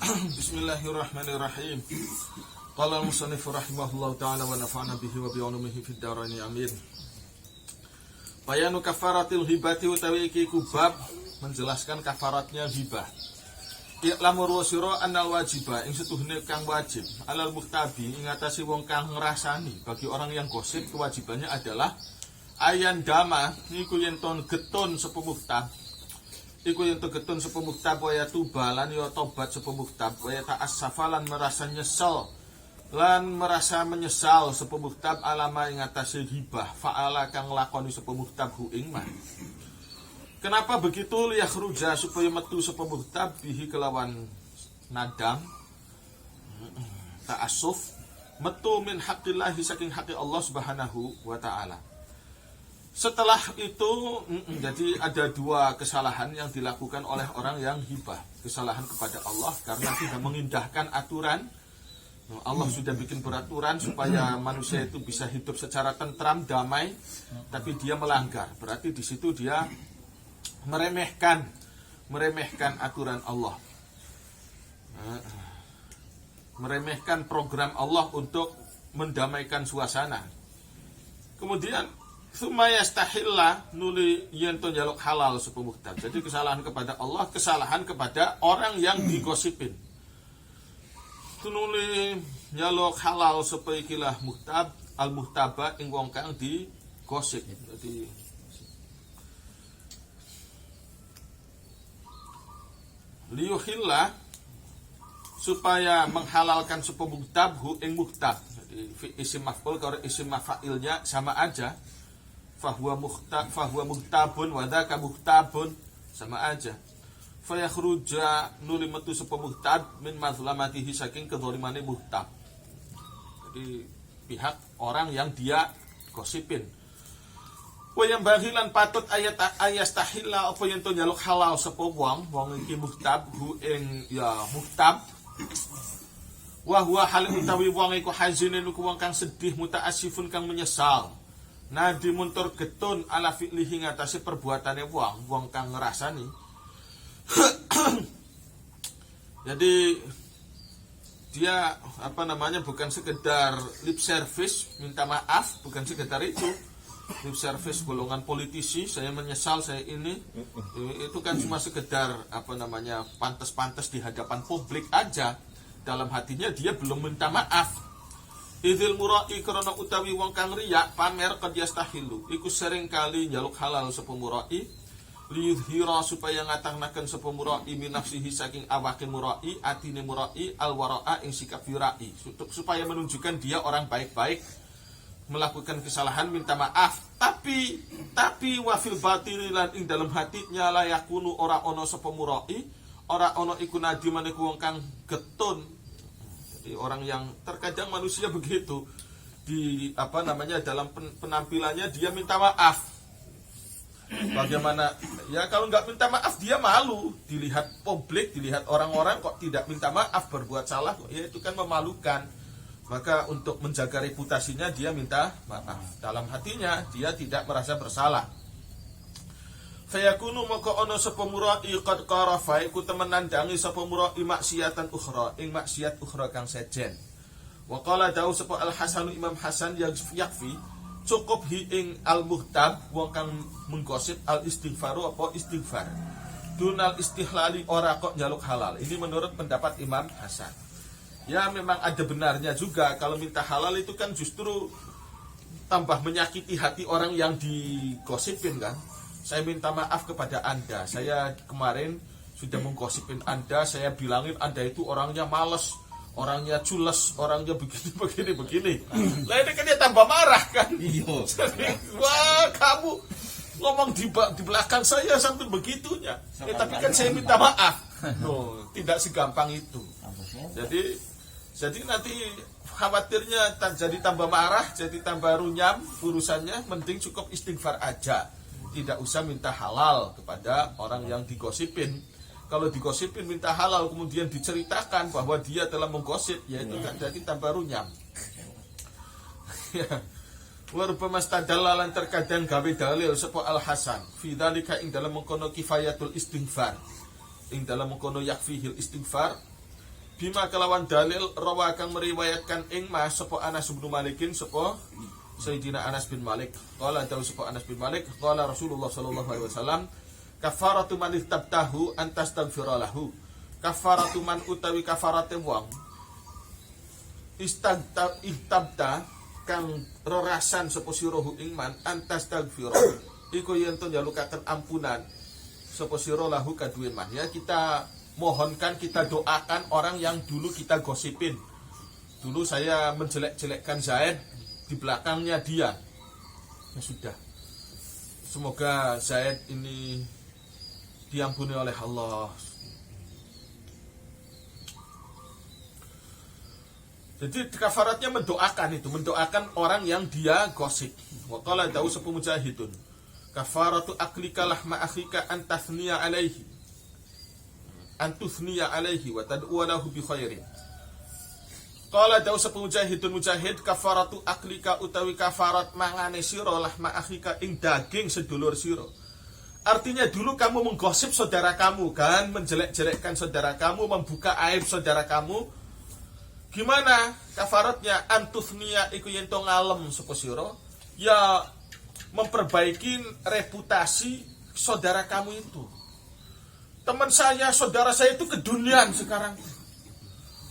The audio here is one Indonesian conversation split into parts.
Bismillahirrahmanirrahim. Qala al-musannif rahimahullahu ta'ala wa nafa'ana bihi wa bi'ulumihi fid dharain amin. Bayanu kafaratil hibati utawi iki kubab menjelaskan kafaratnya hibah. I'lamu rusira annal wajiba ing setuhne kang wajib alal muhtabi ing atase wong kang ngrasani bagi orang yang gosip kewajibannya adalah ayan dama niku yen ton getun sapa muhtab. Iku yang tegetun sepo muhtab wa ya tubalan ya tobat sepo muhtab wa ya ta'assafalan merasa nyesel lan merasa menyesal sepo muhtab alama ing atase hibah fa'ala kang lakoni sepo muhtab hu ing man. Kenapa begitu liyakhruja supaya metu sepo muhtab bihi kelawan nadam ta'assuf metu min haqqillahi saking haqqi Allah Subhanahu wa taala. Setelah itu, jadi ada dua kesalahan yang dilakukan oleh orang yang hibah. Kesalahan kepada Allah karena tidak mengindahkan aturan. Allah sudah bikin peraturan supaya manusia itu bisa hidup secara tentram, damai, tapi dia melanggar. Berarti di situ dia meremehkan aturan Allah. Meremehkan program Allah untuk mendamaikan suasana. Kemudian sumaya stahilla nuli yento jaluk halal sapa muhtab. Jadi kesalahan kepada Allah, kesalahan kepada orang yang digosipin. Nuli jaluk halal sapa ikilah muhtab al muhtaba ing wong kang digosip. Jadi liyuhilla supaya menghalalkan sapa muhtab hu ing muhtab. Jadi isim maf'ul karo isim maf'ilnya sama aja. Fahuwa muhtabun wa dzaka muhtabun sama aja. Fa yakhruja nuli metu sapa muhtab min mazlamatihi saking kedzalimane muhtab. Jadi pihak orang yang dia gosipin. Wa yang bagilan patut ayastahilla apa yen to njaluk halal sapa wong iki muhtab hu ing ya muhtab. Wa huwa hal utawi wong iku hazinin iku wong kang sedih muta'assifun kang menyesal. Nadi muntur getun ala fi'lihi ngatasi perbuatannya wong kang ngerasani. Jadi dia bukan sekedar lip service minta maaf, bukan sekedar itu. Lip service golongan politisi, saya menyesal saya ini. Itu kan cuma sekedar pantas-pantas di hadapan publik aja. Dalam hatinya dia belum minta maaf. Idil murai karena utawi wong kang riya pamer qad yastahilu iku sering kali njaluk halal sapa murai liyudhira supaya ngatahnaken sapa murai min nafsihi saking awake murai atine murai alwaraa ing sikap yurai supaya menunjukkan dia orang baik-baik melakukan kesalahan minta maaf tapi wafil batil lan ing dalam hatinya la yakunu ora ono sapa murai ora ono iku nadiman iku wong kang getun. Orang yang terkadang manusia begitu dalam penampilannya dia minta maaf. Bagaimana ya kalau nggak minta maaf dia malu dilihat publik, dilihat orang-orang kok tidak minta maaf berbuat salah, ya itu kan memalukan. Maka untuk menjaga reputasinya dia minta maaf. Dalam hatinya dia tidak merasa bersalah. Fayakunu maka ono sapa murai qad qarafa iku temenan dangi sapa murai maksiatan ukhra ing maksiat ukhra kang sejen. Wa qala dawu sapa Al Hasan Imam Hasan yakfi cukup hi ing al muhtab wong kang menggosip al istighfaru apa istighfar. Dunal istihlali ora kok njaluk halal. Ini menurut pendapat Imam Hasan. Ya memang ada benarnya juga kalau minta halal itu kan justru tambah menyakiti hati orang yang digosipin kan. Saya minta maaf kepada Anda. Saya kemarin sudah menggosipin Anda. Saya bilangin Anda itu orangnya malas, orangnya cules, orangnya begini. Lah ini kan dia tambah marah kan. Iya. Wah kamu ngomong di belakang saya sampai begitunya. Tapi kan saya minta maaf. Tidak segampang itu. Jadi nanti khawatirnya jadi tambah marah, jadi tambah runyam urusannya. Mending cukup istighfar aja. Tidak usah minta halal kepada orang yang digosipin. Kalau digosipin minta halal kemudian diceritakan bahwa dia telah menggosip, ya itu kan jadi tambah runyam. Warubama stadallalan terkadang gawe dalil sapa Al Hasan fi dzalika ing dalam mengkono kifayatul istighfar ing dalam mengkono yakfihil istighfar bima kelawan dalil rawa kang meriwayatkan ing ma sapa Anas bin Malikin sapa Sayyidina Anas bin Malik. Qala dawu sapa Anas bin Malik, qala Rasulullah sallallahu alaihi wasallam, kafaratu man istabtahu antastaghfira lahu. Kafaratu man utawi kafarate wong istabta kang rerasan sapa sira ing man antastaghfira. Iku yen to njalukaken ampunan sapa sira lahu kaduwe man. Ya, kita mohonkan, kita doakan orang yang dulu kita gosipin. Dulu saya menjelek-jelekkan Zaid, di belakangnya dia. Ya sudah. Semoga Zaid ini diampuni oleh Allah. Jadi kafaratnya mendoakan itu, mendoakan orang yang dia gosip. Wa qala dawu sapa Mujahidun, kafaratu aklika lahma akhika antathniya alaihi. Antuthniya alaihi wa tad'u lahu bi khairin. Qala dawu sapa Mujahid, kafaratu aklika utawi kafarat mangane sira lahma akhika ing daging sedulur sira. Artinya dulu kamu menggosip saudara kamu kan, menjelek-jelekkan saudara kamu, membuka aib saudara kamu. Gimana kafaratnya? Antuthniya iku yen to ngalem sapa sira, ya memperbaiki reputasi saudara kamu itu. Teman saya, saudara saya itu kedunian sekarang.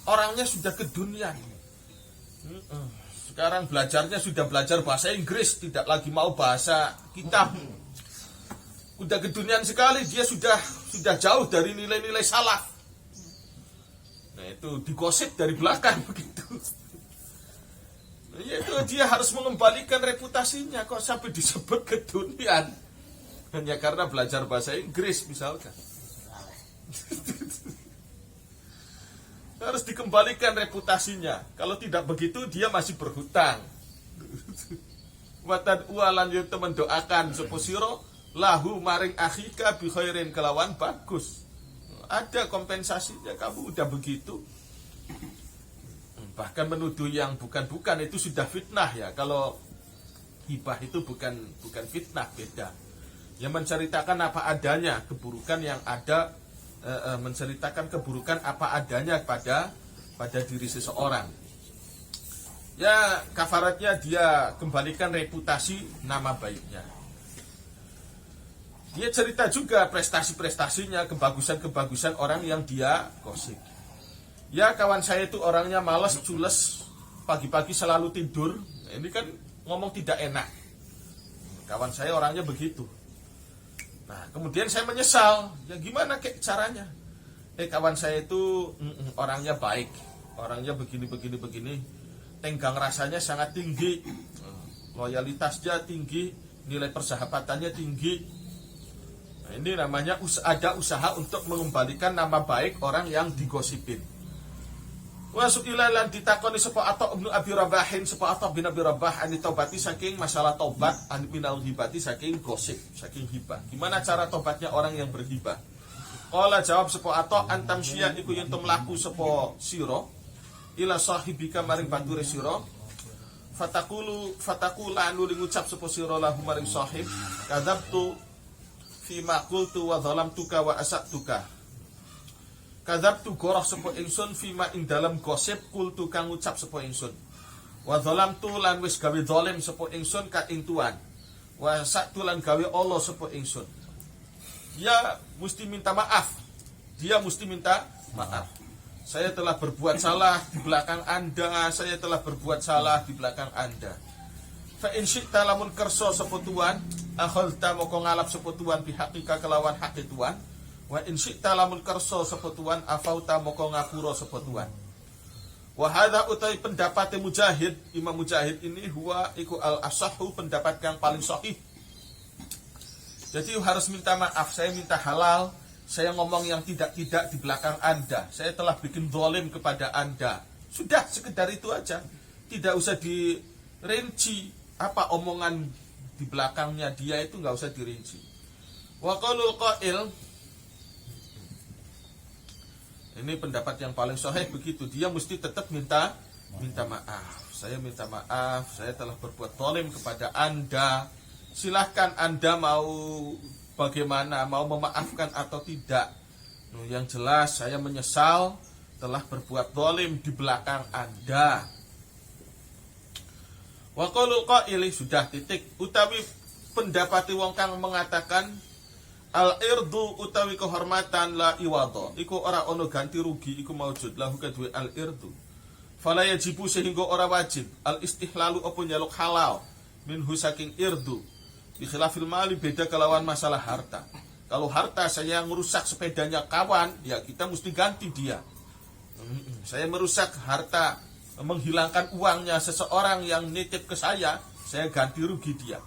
Orangnya sudah kedunian. Sekarang belajarnya sudah belajar bahasa Inggris, tidak lagi mau bahasa kita. Udah kedunian sekali, dia sudah jauh dari nilai-nilai salaf. Nah, itu digosip dari belakang begitu. Ya, itu dia harus mengembalikan reputasinya, kok sampai disebut kedunian. Hanya karena belajar bahasa Inggris misalkan. Harus dikembalikan reputasinya. Kalau tidak begitu dia masih berhutang. Watad ualan yang teman doakan sapa sira lahu maring akhika bi khairin kelawan bagus. Ada kompensasinya, kamu udah begitu. Bahkan menuduh yang bukan-bukan itu sudah fitnah ya. Kalau hibah itu bukan fitnah, beda. Yang menceritakan apa adanya, keburukan yang ada, menceritakan keburukan apa adanya pada diri seseorang. Ya, kafaratnya dia kembalikan reputasi nama baiknya. Dia cerita juga prestasi-prestasinya, kebagusan-kebagusan orang yang dia gosip. Ya, kawan saya itu orangnya malas, cules, pagi-pagi selalu tidur. Ini kan ngomong tidak enak. Kawan saya orangnya begitu. Nah, kemudian saya menyesal. Ya gimana caranya? Kawan saya itu orangnya baik. Orangnya begini. Tenggang rasanya sangat tinggi. Loyalitasnya tinggi. Nilai persahabatannya tinggi. Nah, ini namanya ada usaha untuk mengembalikan nama baik orang yang digosipin. Wa su'ilalan ditakoni sapa Atha bin Abi Rabahin, sapa Atha bin Abi Rabah ani taubati saking masalah taubat, ani minal hibati saking gosip, saking hibah. Gimana cara tobatnya orang yang berhibah? Qala jawab sapa Atha, antam syi'a iku yen to mlaku sapa sira ila sahibika maring bature sira. Fatakula anu ngucap sapa sira lahu maring sahib, kadzabtu fima qultu wa zalamtuka wa asatuka. Kadzabtu goroh sapa ingsun fima ing dalam gosip qultu kang ngucap sapa ingsun. Wa zalamtu lan wis gawe zalim sapa ingsun ka ing tuan. Wa asatu lan gawe Allah sapa ingsun. Dia mesti minta maaf. Dia mesti minta maaf. Saya telah berbuat salah di belakang Anda, saya telah berbuat salah di belakang Anda. Fa in syi'ta lamun kersa sapa tuan, akhadta moko ngalap sapa tuan bihaqika kelawan hak tuan. Wa in syi'ta lamun kersa sapa tuan, afauta moko ngapura sapa tuan. Wa hadza utai pendapat Mujahid, Imam Mujahid ini huwa iku al-asahhu, pendapat yang paling sahih. Jadi harus minta maaf, saya minta halal, saya ngomong yang tidak-tidak di belakang Anda. Saya telah bikin zalim kepada Anda. Sudah sekedar itu aja. Tidak usah dirinci. Apa omongan di belakangnya dia itu nggak usah dirinci. Wa qaulul qail, ini pendapat yang paling sahih begitu. Dia mesti tetap minta maaf. Saya minta maaf, saya telah berbuat zalim kepada Anda. Silahkan Anda mau bagaimana, mau memaafkan atau tidak. Yang jelas saya menyesal, telah berbuat zalim di belakang Anda. Wa qaulul qaili sudah titik utawi pendapati wong kang mengatakan al irdu utawi kehormatan la iwado iku ora ono ganti rugi iku maujud lahu kadue al irdu fala yajibu sehingga ora wajib al istihlalu apa nyaluk halal minhu saking irdu bi khilafil mali beda kelawan masalah harta. Kalau harta saya merusak sepedanya kawan, ya kita mesti ganti dia. Saya merusak harta, menghilangkan uangnya seseorang yang nitip ke saya ganti rugi dia.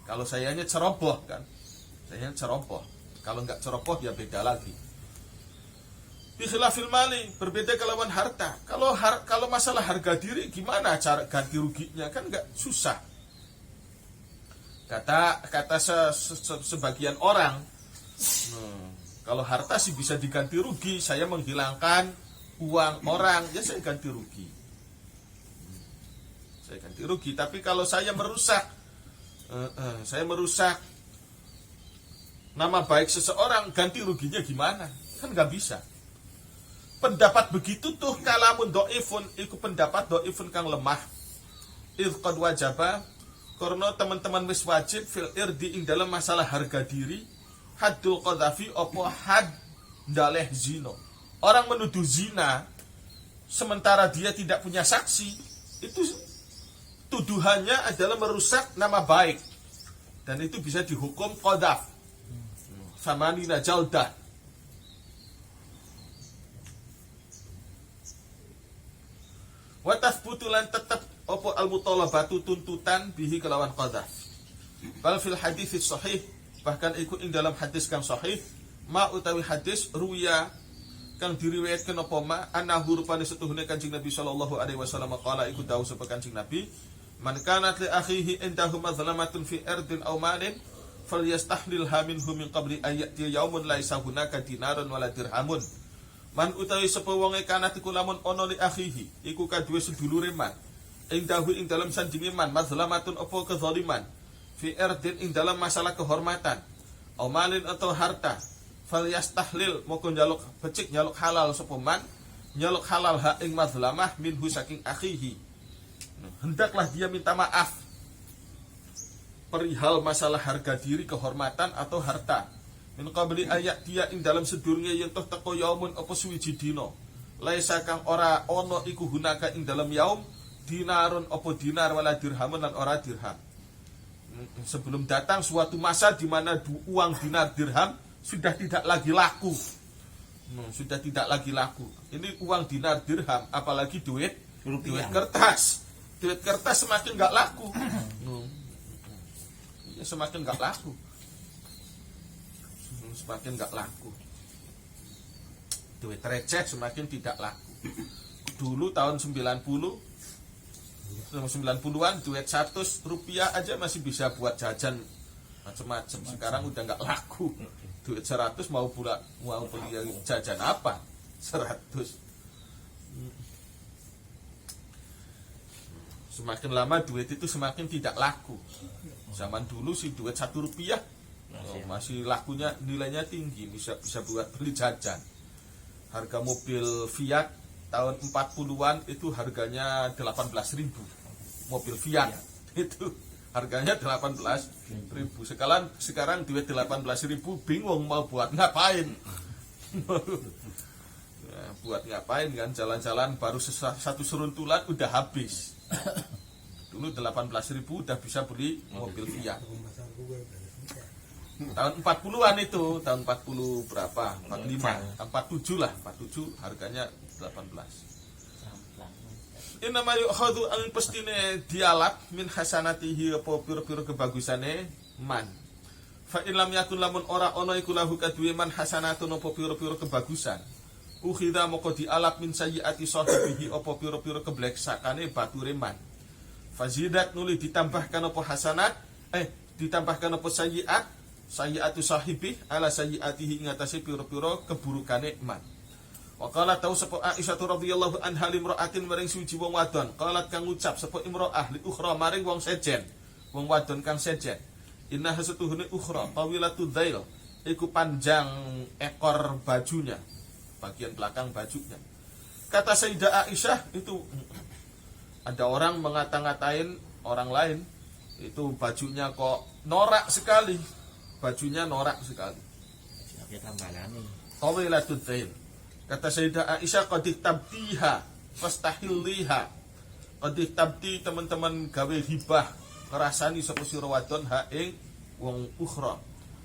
Kalau sayanya ceroboh kan, saya ceroboh. Kalau nggak ceroboh ya beda lagi. Bikhilafil mali, berbeda kelawan harta. Kalau masalah harga diri gimana cara ganti ruginya kan nggak susah. Kata sebagian orang, kalau harta sih bisa diganti rugi. Saya menghilangkan uang orang, ya saya ganti rugi. Saya ganti rugi. Tapi kalau saya merusak nama baik seseorang, ganti ruginya gimana? Kan nggak bisa. Pendapat begitu tuh kalamun do'ifun, iku pendapat do'ifun kang lemah. Idh qad wajaba, karena teman-teman wis wajib fil irdi ing dalam masalah harga diri, haddul qadhafi opo had daleh zino. Orang menuduh zina sementara dia tidak punya saksi, itu tuduhannya adalah merusak nama baik. Dan itu bisa dihukum qadhaf. Samanina jaldah. Wa tathbutulan tetap opo al-mutalabatu tuntutan bihi kelawan qadhaf. Bal fil hadits sahih, bahkan ikut ing dalam hadis kang sahih, ma utawi hadis ruya kang diriwayatkeun apa ma anahu rupane setuhune Kanjeng Nabi sallallahu alaihi wasallam qala iku dawuh sapa Kanjeng Nabi, man kanat li akhihi indahu mazlamatun fi ardin aw malin falyastahlilha minhu min qabli ayati yaumun laisa hunaka dinarun wala dirhamun. Man utawi sapa wonge kanat iku lamun ana li akhihi iku kaduwe sedulure man indahu ing dalam sanjinge man mazlamatun apa kezaliman fi ardin ing dalam masalah kehormatan aw malin atau harta falyastahlil moko njaluk becik njaluk halal sapa man njaluk halal ha ing mazlamah minhu saking akhihi. Hendaklah dia minta maaf perihal masalah harga diri, kehormatan atau harta. Min qabli ayat dia ing dalam sedurunge yen toh teko yaumun apa suwiji dina. Laisa kang ora ana iku hunaka ing dalam yaum dinarun apa dinar wala dirhamun lan ora dirham. Sebelum datang suatu masa di mana uang dinar dirham sudah tidak lagi laku. Sudah tidak lagi laku. Ini uang dinar dirham, apalagi duit kertas. Duit kertas semakin nggak laku. Semakin nggak laku. Semakin nggak laku. Duit receh semakin tidak laku. Dulu tahun 90-an duit 100 rupiah aja masih bisa buat jajan macam-macam. Sekarang udah nggak laku. Duit 100 mau beli jajan apa? 100. Semakin lama duit itu semakin tidak laku. Zaman dulu sih duit 1 rupiah masih lakunya, nilainya tinggi, bisa buat beli jajan. Harga mobil Fiat tahun 40-an itu harganya 18.000. Mobil Fiat itu harganya 18.000. Sekarang duit 18.000 bingung mau buat ngapain. Buat ngapain kan, jalan-jalan baru satu seruntulan udah habis. Dulu 18.000 udah bisa beli mobil Fiat. Tahun 40-an itu, tahun 40 berapa? 45, 47 lah, 47 harganya 18. Ini nama yukhadu ang pestine dialat min hasanatihi apa pira-pira kebagusane man. Fa in lam yakun lamun ora ana iku lahu kaduwe man hasanatun apa pira-pira kebagusan. Ukhidha moko dialap min sayyiati sahibihi apa pira-pira kebleksakane bature man. Fazidat nuli ditambahkan apa hasanat, ditambahkan apa sayyiatu sahibi ala sayyiatihi ing atase pira-pira keburukane man. Wa qala tau sapa Aisyah radhiyallahu anha limra'atin maring suci wong wadon, qalat kang ngucap sapa imra'ah li ukhra maring wong sejen, wong wadon kang sejen. Inna hasatuhune ukhra tawilatu dhail, iku panjang ekor bajunya, bagian belakang bajunya. Kata Sayyidah Aisyah, itu ada orang mengata-ngatain orang lain, itu bajunya kok norak sekali, bajunya norak sekali. Tawilatud dhail. Kata Sayyidah Aisyah, qad tabdiha fastahilliha. Qad tabdi, teman-teman gawe hibah ngrasani sapa sira wadon ha ing wong ukhra.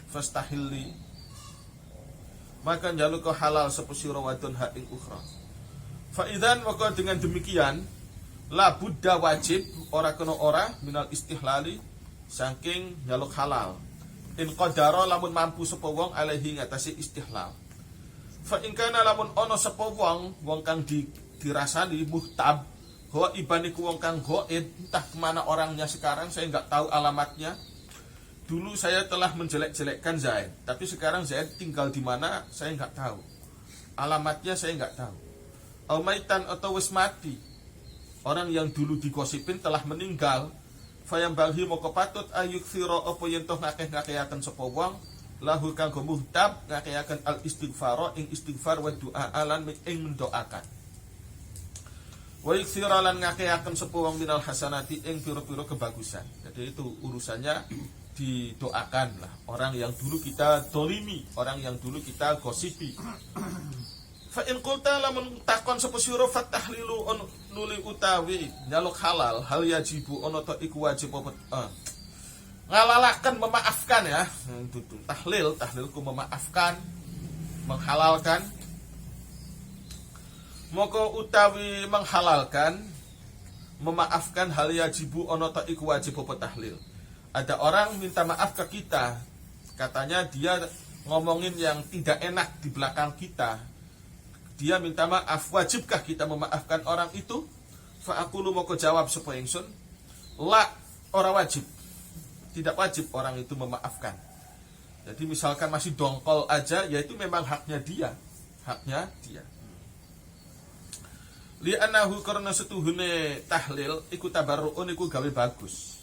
Fastahilli, maka njaluk halal sapa sira wadon ha ing ukhra. Fa idzan, maka dengan demikian la budda, wajib ora kena ora minal istihlali saking njaluk halal. In qadara, lamun mampu sapa wong alaihi ngatasi istihlal. Fa in kana, lamun ana sapa wong kang dirasani muhtab, ho ibaniku wong kang gaib, entah kemana orangnya sekarang, saya enggak tahu alamatnya. Dulu saya telah menjelek-jelekkan Zaid, tapi sekarang Zaid tinggal di mana saya enggak tahu. Alamatnya saya enggak tahu. Au maitan, atau wis mati. Orang yang dulu digosipin telah meninggal. Fayam balhi, moko patut ayukthira apa yen toh ngakeh-ngakehaken sapa wong lahu kanggo muhtab ngakehaken al istighfar ing istighfar wa doa alan ing mendoakan. Wa yukthira lan ngakehaken sapa wong minal hasanati ing pira-pira kebagusan. Jadi itu urusannya didoakan lah. Orang yang dulu kita dolimi, orang yang dulu kita gosipi. Fa in qulta, lamun takon sapa sira fatahlilu on nuli utawi nyaluk halal hal yajibu ono to iku wajib apa ngalalakan, memaafkan ya. Itu tahlilku memaafkan, menghalalkan. Moko utawi menghalalkan, memaafkan hal yajibu ono to iku wajib apa tahlil. Ada orang minta maaf ke kita, katanya dia ngomongin yang tidak enak di belakang kita. Dia minta maaf, wajibkah kita memaafkan orang itu? Fa aqulu, moko jawab sapa ingsun, la, ora wajib. Tidak wajib orang itu memaafkan. Jadi misalkan masih dongkol aja, ya itu memang haknya dia. Haknya dia. Li'annahu, karena setuhune tahlil iku tabarru'un, iku gawe bagus.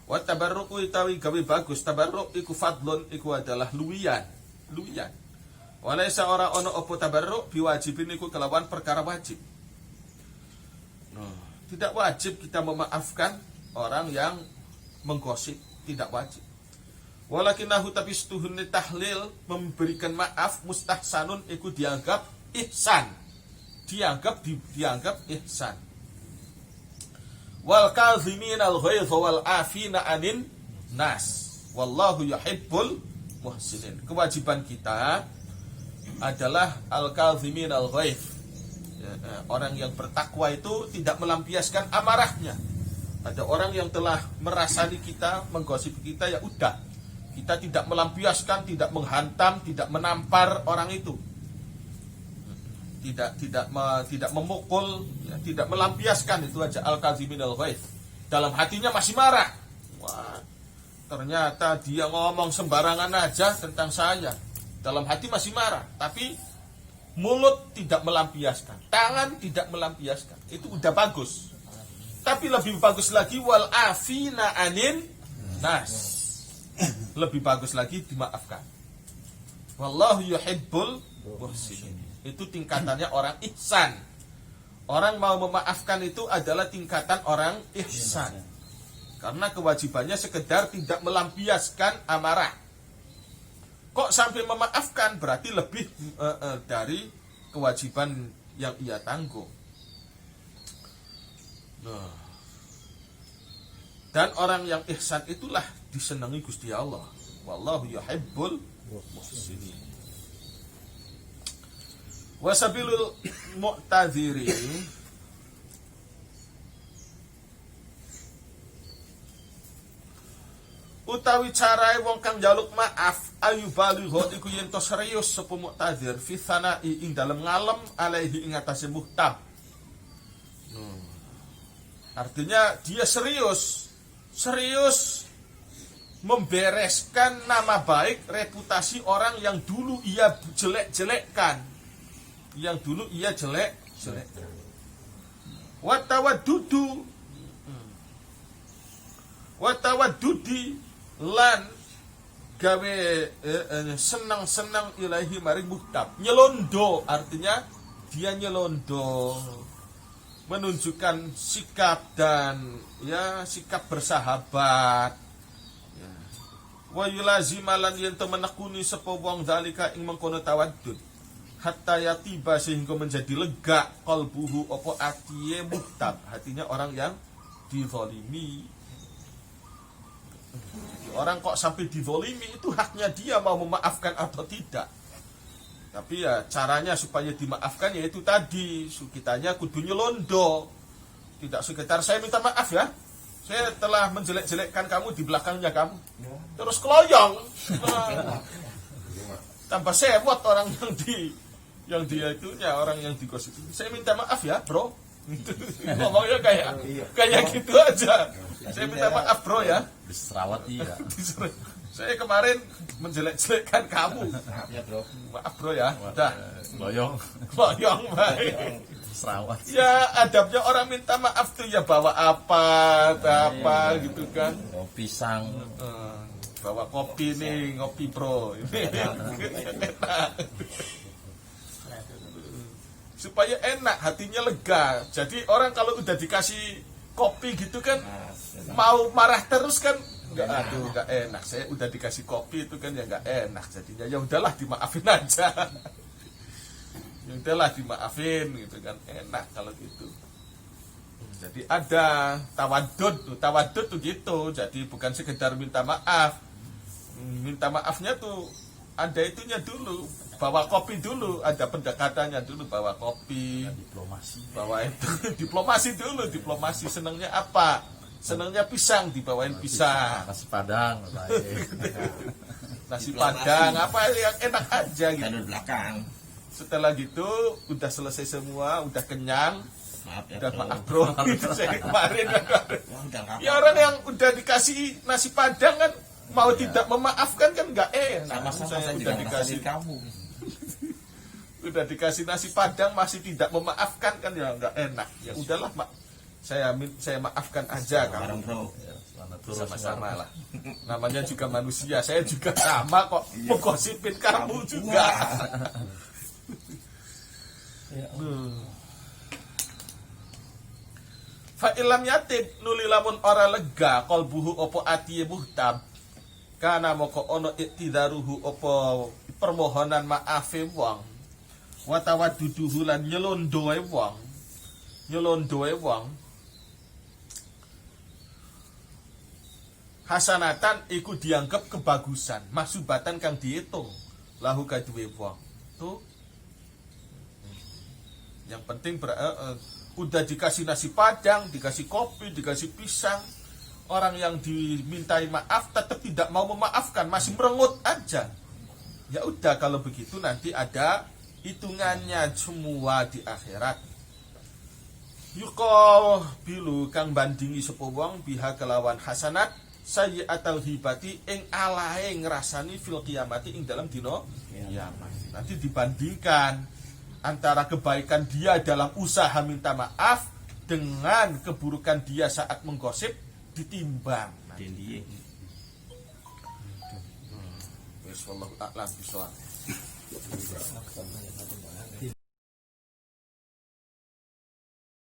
Wa tabarru'u itawi gawe bagus, tabarru' iku fadlun, iku adalah luwian. Walaysa ora ono opo tabarru' biwajibin, iku kelawan perkara wajib. Tidak wajib kita memaafkan orang yang menggosip, tidak wajib. Walakinahu, tapi setuhune tahlil memberikan maaf mustahsanun, iku dianggap ihsan. Dianggap ihsan. Wal kaziminal ghaidha wal afina anin nas wallahu yuhibbul muhsinin. Kewajiban kita adalah al kaziminal ghaidh, orang yang bertakwa itu tidak melampiaskan amarahnya. Ada orang yang telah merasani kita, menggosipi kita, ya udah, kita tidak melampiaskan, tidak menghantam, tidak menampar orang itu, tidak memukul, ya, tidak melampiaskan. Itu aja al-kaziminal ghaidh. Dalam hatinya masih marah. Wah, ternyata dia ngomong sembarangan aja tentang saya. Dalam hati masih marah, tapi mulut tidak melampiaskan, tangan tidak melampiaskan. Itu udah bagus. Tapi lebih bagus lagi wal afina anin nas. Lebih bagus lagi dimaafkan. Wallahu yuhibbul muhsinin. Itu tingkatannya orang ihsan. Orang mau memaafkan itu adalah tingkatan orang ihsan. Karena kewajibannya sekedar tidak melampiaskan amarah. Kok sampai memaafkan, berarti lebih dari kewajiban yang ia tanggung. Dan orang yang ihsan itulah disenangi Gusti Allah. Wallahu yuhibbul muhsinin. Wasabilul mu'tadziri, utawi carae wong kang njaluk maaf ayu baligho iku yen to serius sapa mu'tadzir fi sanai ing dalem ngalem alaihi ing atase muhtab. Artinya dia serius membereskan nama baik, reputasi orang yang dulu ia jelek-jelekkan, yang dulu ia jelek-jelekkan. Watawadudi lan gawe senang-senang ilahi maring muhtab. Nyelondo, artinya dia nyelondo, menunjukkan sikap dan ya sikap bersahabat. Ya. Wa yulazimalan yen menekuni sapa wong dalika ing mengkono tawaddud. Hatta yatiba sehingga menjadi lega qalbuhu apa atiye muhtab, hatinya orang yang dizalimi. Orang kok sampai dizalimi itu haknya dia mau memaafkan atau tidak. Tapi ya caranya supaya dimaafkan ya itu tadi, kitanya kudu nyelondo. Tidak sekedar saya minta maaf ya, saya telah menjelek-jelekkan kamu di belakangnya kamu, terus keloyong. Tambah sewot orang yang dia itunya, orang yang digosip. Saya minta maaf ya bro, ngomongnya kayak gitu aja. Saya minta maaf bro ya, diserawat iya. Saya kemarin menjelek-jelekkan kamu. Ya bro. Maaf bro ya. Udah. Loyong baik. Serawat. Ya adabnya orang minta maaf tuh ya bawa apa gitu kan. Pisang. Bawa kopi nih, ngopi bro. Enak. Supaya enak, hatinya lega. Jadi orang kalau udah dikasih kopi gitu kan, mau marah terus kan, nggak enak. Saya udah dikasih kopi itu kan ya nggak enak. Jadinya ya udahlah dimaafin aja. Ya udahlah dimaafin gitu kan, enak kalau gitu. Jadi ada tawadud tuh gitu. Jadi bukan sekedar minta maaf. Minta maafnya tuh ada itunya dulu. Bawa kopi dulu, ada pendekatannya dulu, bawa kopi. Diplomasi. Bawa itu diplomasi senangnya apa? Senangnya pisang, dibawain pisang. Nasi padang, Nasi padang, apa yang enak aja gitu. Dari belakang. Setelah gitu, udah selesai semua, udah kenyang. Maaf ya Udah bro. maaf bro, saya kemarin. Udah Ya orang yang udah dikasih nasi padang kan, mau tidak memaafkan kan nggak enak. Sama-sama Saya saya udah juga dikasih kamu. udah dikasih nasi padang masih tidak memaafkan kan ya nggak enak. Ya udahlah saya maafkan aja Bareng kamu. bro. Sama-sama lah. Namanya juga manusia, saya juga sama kok. Menggosipin kamu juga. Fa ilam yatib nuli lamun ora lega qalbuhu opo atiye muhtab. Kana moko ono iktidaruhu opo permohonan maafe wong. Wa tawadduduhu lan nyelondoe wong. Hasanatan iku dianggap kebagusan, masubatan kang dihitung lahu kaduwe wong. Tuh. Yang penting udah dikasih nasi padang, dikasih kopi, dikasih pisang. Orang yang dimintai maaf tetap tidak mau memaafkan, masih merengut aja. Ya udah kalau begitu nanti ada hitungannya semua di akhirat. Yuqal bilu kang bandingi sapa wong biha kelawan hasanat sayyi'atul hibati ing alahe ngrasani fil qiyamati ing dalam dina kiamat. Nanti dibandingkan antara kebaikan dia dalam usaha minta maaf dengan keburukan dia saat menggosip ditimbang. Wes wallahu a'lam bishawab.